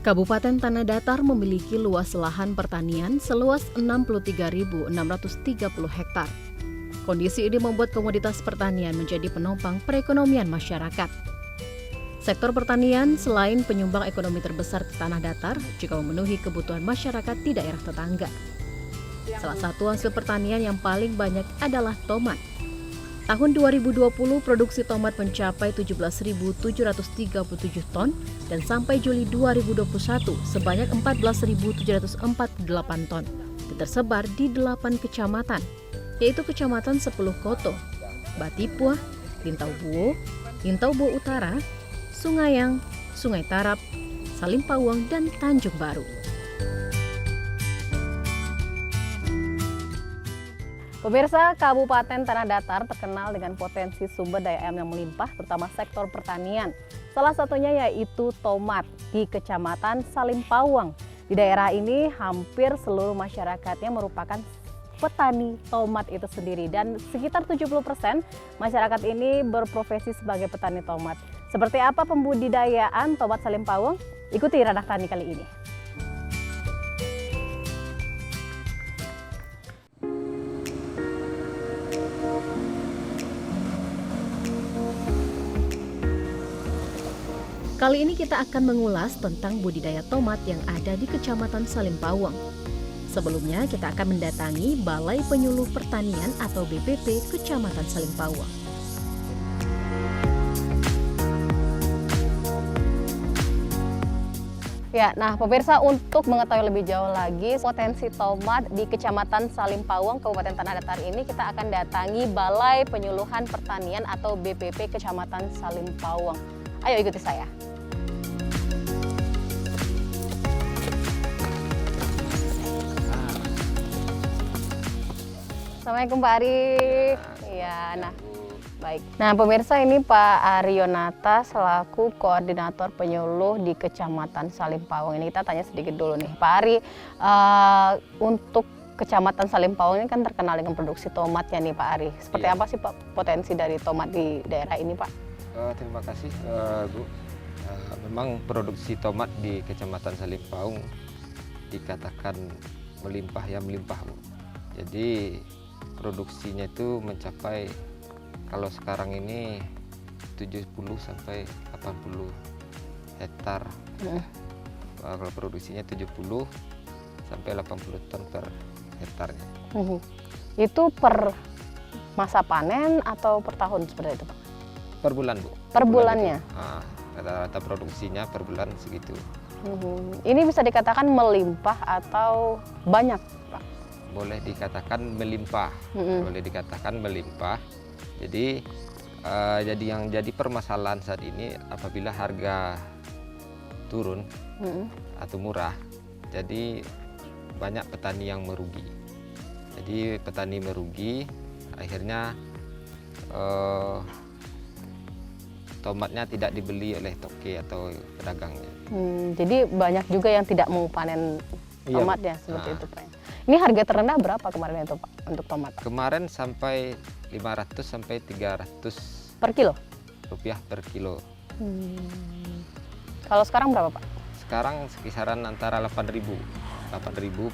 Kabupaten Tanah Datar memiliki luas lahan pertanian seluas 63.630 hektar. Kondisi ini membuat komoditas pertanian menjadi penopang perekonomian masyarakat. Sektor pertanian selain penyumbang ekonomi terbesar di Tanah Datar, juga memenuhi kebutuhan masyarakat di daerah tetangga. Salah satu hasil pertanian yang paling banyak adalah tomat. Tahun 2020, produksi tomat mencapai 17.737 ton dan sampai Juli 2021 sebanyak 14.748 ton dan tersebar di 8 kecamatan, yaitu Kecamatan 10 Koto, Batipuah, Lintaubuo, Lintaubuo Utara, Sungayang, Sungai Tarap, Salimpawang, dan Tanjung Baru. Pemirsa, Kabupaten Tanah Datar terkenal dengan potensi sumber daya alam yang melimpah, terutama sektor pertanian. Salah satunya yaitu tomat di Kecamatan Salimpawang. Di daerah ini hampir seluruh masyarakatnya merupakan petani tomat itu sendiri, dan sekitar 70% masyarakat ini berprofesi sebagai petani tomat. Seperti apa pembudidayaan tomat Salimpawang? Ikuti Ranah Tani kali ini. Kali ini kita akan mengulas tentang budidaya tomat yang ada di Kecamatan Salimpawang. Sebelumnya kita akan mendatangi Balai Penyuluh Pertanian atau BPP Kecamatan Salimpawang. Ya, nah pemirsa, untuk mengetahui lebih jauh lagi potensi tomat di Kecamatan Salimpawang, Kabupaten Tanah Datar ini, kita akan datangi Balai Penyuluhan Pertanian atau BPP Kecamatan Salimpawang. Ayo ikuti saya. Assalamualaikum Pak Ari. Iya, nah baik. Nah pemirsa, ini Pak Ari Yonata selaku Koordinator Penyuluh di Kecamatan Salimpawang. Ini kita tanya sedikit dulu nih Pak Ari, untuk Kecamatan Salimpawang ini kan terkenal dengan produksi tomatnya nih Pak Ari. Seperti apa sih Pak potensi dari tomat di daerah ini Pak? Terima kasih Bu. Memang produksi tomat di Kecamatan Salimpawang dikatakan melimpah ya melimpah Bu. Jadi produksinya itu mencapai kalau sekarang ini 70 sampai 80 hektar. Kalau produksinya 70 sampai 80 ton per hektarnya. Itu per masa panen atau per tahun seperti itu Pak? Per bulan Bu. Per bulannya? Rata-rata produksinya per bulan segitu. Ini bisa dikatakan melimpah atau banyak Pak? Boleh dikatakan melimpah, boleh dikatakan melimpah. Jadi yang jadi permasalahan saat ini apabila harga turun atau murah, jadi banyak petani yang merugi. Jadi petani merugi, akhirnya tomatnya tidak dibeli oleh toke atau pedagangnya. Jadi banyak juga yang tidak mau panen tomatnya seperti itu Pak. Ini harga terendah berapa kemarin itu Pak untuk tomat? Kemarin sampai 500 sampai 300 per kilo? Rupiah per kilo. Kalau sekarang berapa Pak? Sekarang kisaran antara 8.000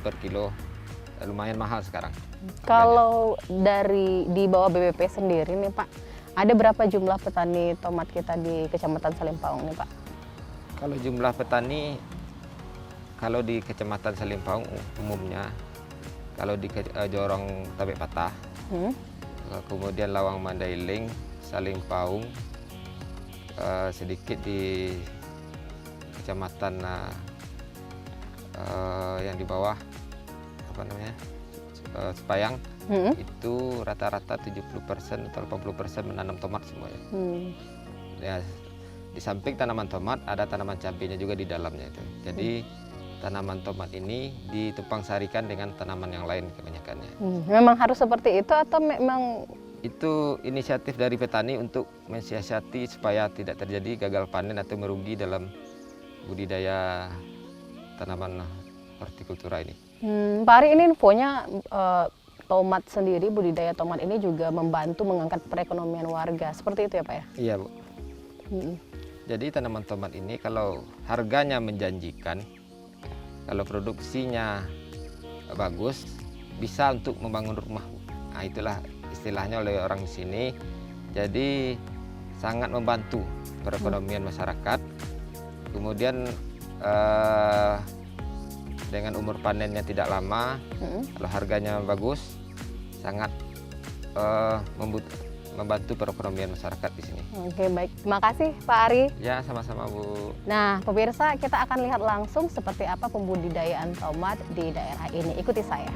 per kilo. Lumayan mahal sekarang. Kalau dari di bawah BPP sendiri nih Pak, ada berapa jumlah petani tomat kita di Kecamatan Salimpawang nih Pak? Kalau jumlah petani, kalau di Kecamatan Salimpawang umumnya, kalau di Jorong Tabek Patah, kemudian Lawang Mandailing, Salimpawang, sedikit di Kecamatan yang di bawah, apa namanya, Sepayang, itu rata-rata 70% atau 80% menanam tomat semuanya. Ya, di samping tanaman tomat ada tanaman cabenya juga di dalamnya itu. Jadi tanaman tomat ini ditumpang sarikan dengan tanaman yang lain kebanyakannya. Memang harus seperti itu atau memang itu inisiatif dari petani untuk mensiasati supaya tidak terjadi gagal panen atau merugi dalam budidaya tanaman hortikultura ini. Pak Ari, ini infonya tomat sendiri, budidaya tomat ini juga membantu mengangkat perekonomian warga. Seperti itu ya Pak ya? Iya Bu. Jadi tanaman tomat ini kalau harganya menjanjikan, kalau produksinya bagus, bisa untuk membangun rumah. Nah, itulah istilahnya oleh orang di sini. Jadi sangat membantu perekonomian masyarakat. Kemudian dengan umur panennya tidak lama, kalau harganya bagus, sangat membantu perekonomian masyarakat di sini. Oke, baik. Terima kasih Pak Ari. Ya, sama-sama Bu. Nah, pemirsa, kita akan lihat langsung seperti apa pembudidayaan tomat di daerah ini. Ikuti saya.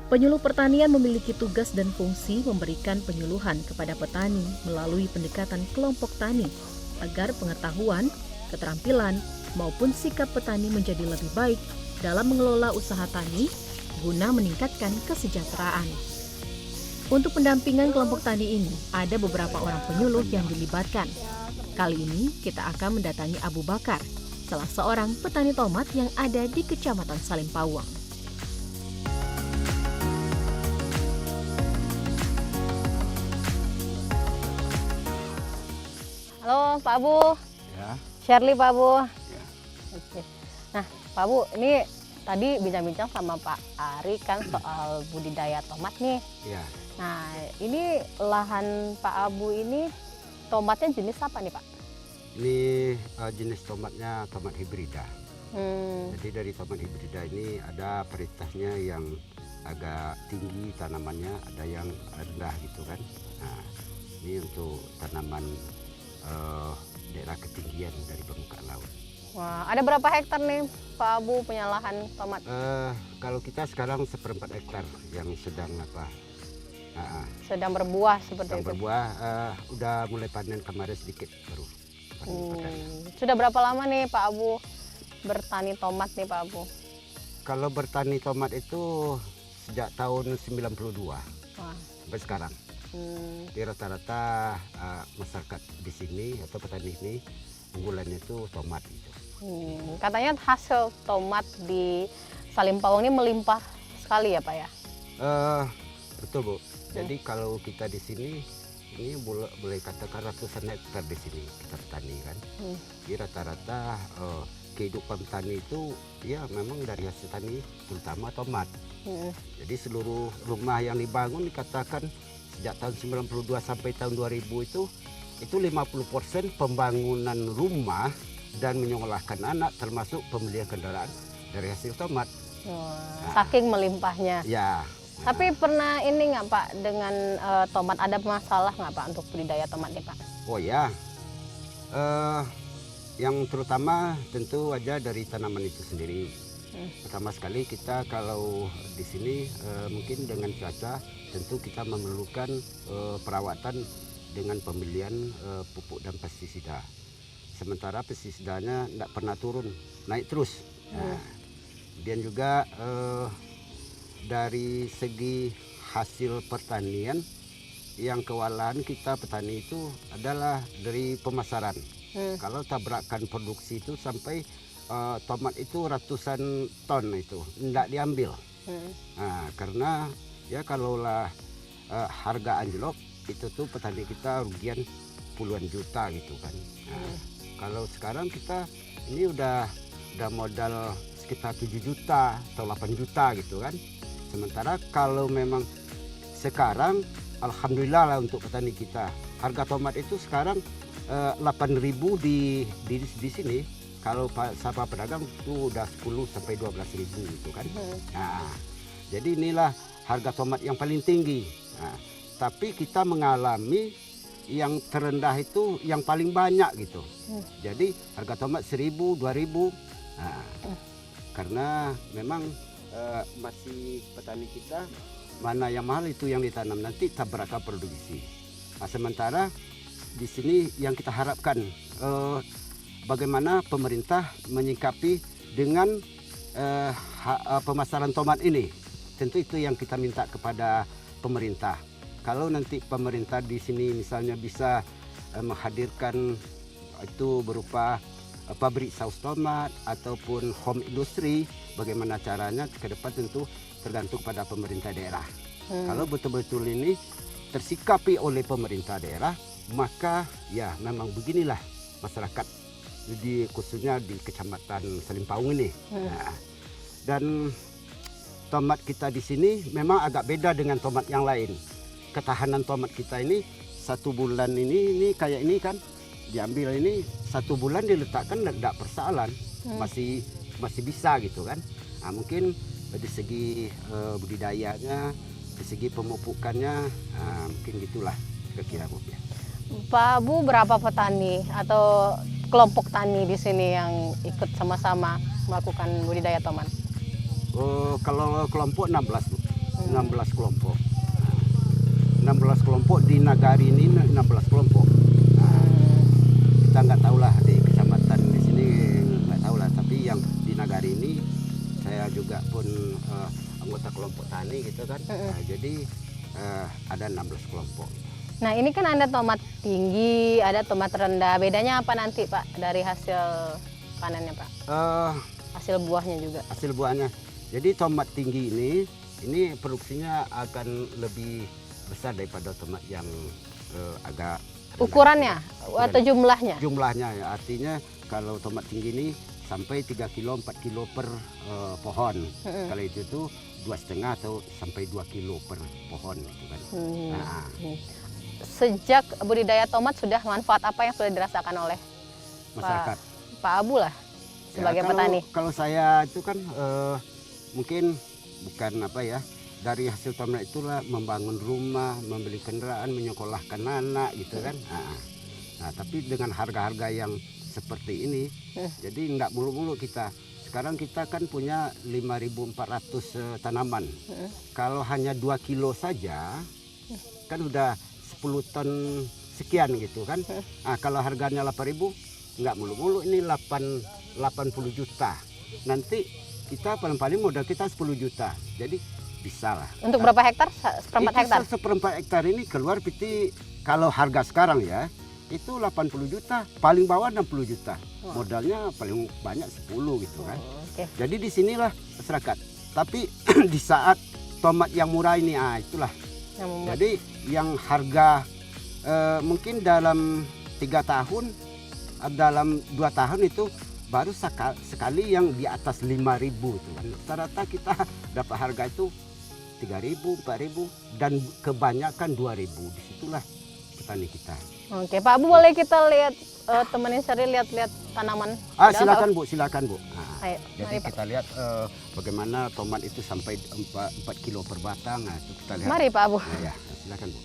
Penyuluh pertanian memiliki tugas dan fungsi memberikan penyuluhan kepada petani melalui pendekatan kelompok tani agar pengetahuan, keterampilan, maupun sikap petani menjadi lebih baik dalam mengelola usaha tani guna meningkatkan kesejahteraan. Untuk pendampingan kelompok tani ini, ada beberapa orang penyuluh yang dilibatkan. Kali ini kita akan mendatangi Abu Bakar, salah seorang petani tomat yang ada di Kecamatan Salim Pawang. Halo Pak Abu. Ya. Shirley Pak Abu. Ya. Oke. Nah Pak Abu, ini tadi bincang-bincang sama Pak Ari kan soal budidaya tomat nih. Ya. Nah ini lahan Pak Abu ini tomatnya jenis apa nih Pak? Ini jenis tomatnya tomat hibrida. Jadi dari tomat hibrida ini ada varietasnya yang agak tinggi tanamannya, ada yang rendah gitu kan. Nah, ini untuk tanaman daerah ketinggian dari permukaan laut. Wah, ada berapa hektar nih Pak Abu punya lahan tomat? Kalau kita sekarang 1/4 hektar yang sedang Sedang berbuah seperti sedang itu. berbuah, udah mulai panen kemarin sedikit baru. Sudah berapa lama nih Pak Abu bertani tomat nih Pak Abu? Kalau bertani tomat itu sejak tahun 92 Wah. sampai sekarang. Di rata-rata masyarakat di sini atau petani ini unggulannya itu tomat gitu. Katanya hasil tomat di Salim Pawang ini melimpah sekali ya Pak ya? Betul Bu. Jadi kalau kita di sini ini boleh katakan ratusan hektar di sini kita petani kan. Di rata-rata kehidupan petani itu ya memang dari hasil tani terutama tomat. Jadi seluruh rumah yang dibangun dikatakan sejak tahun 92 sampai tahun 2000 itu 50% pembangunan rumah dan menyekolahkan anak termasuk pembelian kendaraan dari hasil tomat. Saking melimpahnya. Ya. Tapi pernah ini nggak Pak dengan tomat ada masalah nggak Pak untuk budidaya tomat nih Pak? Oh ya. Yang terutama tentu aja dari tanaman itu sendiri. Pertama sekali kita kalau di sini mungkin dengan cuaca tentu kita memerlukan perawatan dengan pembelian pupuk dan pestisida. Sementara pestisidanya tidak pernah turun, naik terus. Nah, kemudian juga dari segi hasil pertanian yang kewalahan kita petani itu adalah dari pemasaran. Kalau tabrakan produksi itu sampai tomat itu ratusan ton itu tidak diambil. Nah, karena ya kalaulah harga anjlok itu tuh petani kita rugian puluhan juta gitu kan. Nah, kalau sekarang kita ini udah modal sekitar 7 juta atau 8 juta gitu kan. Sementara kalau memang sekarang alhamdulillah lah untuk petani kita harga tomat itu sekarang 8.000 di sini. Kalau sama pedagang itu udah 10 sampai 12.000 gitu kan. Nah, jadi inilah harga tomat yang paling tinggi. Nah, tapi kita mengalami yang terendah itu yang paling banyak gitu. Jadi harga tomat 1.000, 2.000. Nah, karena memang masih petani kita mana yang mahal itu yang ditanam nanti tabrakan produksi. Nah, sementara di sini yang kita harapkan bagaimana pemerintah menyikapi dengan pemasaran tomat ini. Tentu itu yang kita minta kepada pemerintah. Kalau nanti pemerintah di sini misalnya bisa menghadirkan itu berupa pabrik saus tomat ataupun home industry, bagaimana caranya ke depan tentu tergantung pada pemerintah daerah. Kalau betul-betul ini tersikapi oleh pemerintah daerah, maka ya memang beginilah masyarakat, khususnya di Kecamatan Selimpaung ini. Nah, dan tomat kita di sini memang agak beda dengan tomat yang lain. Ketahanan tomat kita ini 1 bulan ini kayak ini kan, diambil ini 1 bulan diletakkan tidak persoalan, masih bisa gitu kan. Nah, mungkin dari segi budidayanya, dari segi pemupukannya, mungkin gitulah kira-kira Bu. Pak Bu, berapa petani atau kelompok tani di sini yang ikut sama-sama melakukan budidaya tomat? Kalau kelompok 16 Bu. 16 kelompok. 16 kelompok di Nagari ini 16 kelompok. Kita nggak tahu lah di kecamatan di sini nggak tahu lah, tapi yang di Nagari ini saya juga pun anggota kelompok tani gitu kan. Jadi ada 16 kelompok. Nah, ini kan ada tomat tinggi, ada tomat rendah. Bedanya apa nanti Pak dari hasil panennya Pak? Hasil buahnya juga. Hasil buahnya. Jadi tomat tinggi ini produksinya akan lebih besar daripada tomat yang agak ukurannya atau jumlahnya? Jumlahnya ya, artinya kalau tomat tinggi ini sampai 3 kilo 4 kilo per pohon. Kalau itu tuh 2,5 atau sampai 2 kilo per pohon gitu kan. Nah. Sejak budidaya tomat sudah manfaat apa yang sudah dirasakan oleh masyarakat? Pak Abu lah sebagai petani. Kalau saya itu kan mungkin bukan apa ya, dari hasil tomat itulah membangun rumah, membeli kendaraan, menyekolahkan anak gitu kan. Nah, tapi dengan harga-harga yang seperti ini, jadi nggak mulu-mulu kita. Sekarang kita kan punya 5.400 tanaman. Kalau hanya 2 kilo saja, kan udah 10 ton sekian gitu kan. Nah, kalau harganya 8.000, nggak mulu-mulu ini 80 juta. Nanti kita paling-paling modal kita 10 juta. Jadi bisa lah. Untuk berapa hektar? Seperempat hektar? Seperempat hektar ini keluar piti kalau harga sekarang ya, itu 80 juta, paling bawah 60 juta. Modalnya paling banyak 10 gitu kan. Jadi di sinilah masyarakat. Tapi di saat tomat yang murah ini, itulah. Jadi yang harga mungkin dalam 3 tahun, dalam 2 tahun itu baru sekali yang di atas 5.000 itu kan. Rata-rata kita dapat harga itu 3.000, 4.000 dan kebanyakan 2.000. Disitulah petani kita. Oke, Pak Abu, boleh kita lihat temenin Sari lihat tanaman? Silakan Bu, silakan Bu. Ayo, jadi kita lihat bagaimana tomat itu sampai 4 kilo per batang. Nah, itu kita lihat. Mari Pak Abu. Nah, ya, silakan Bu.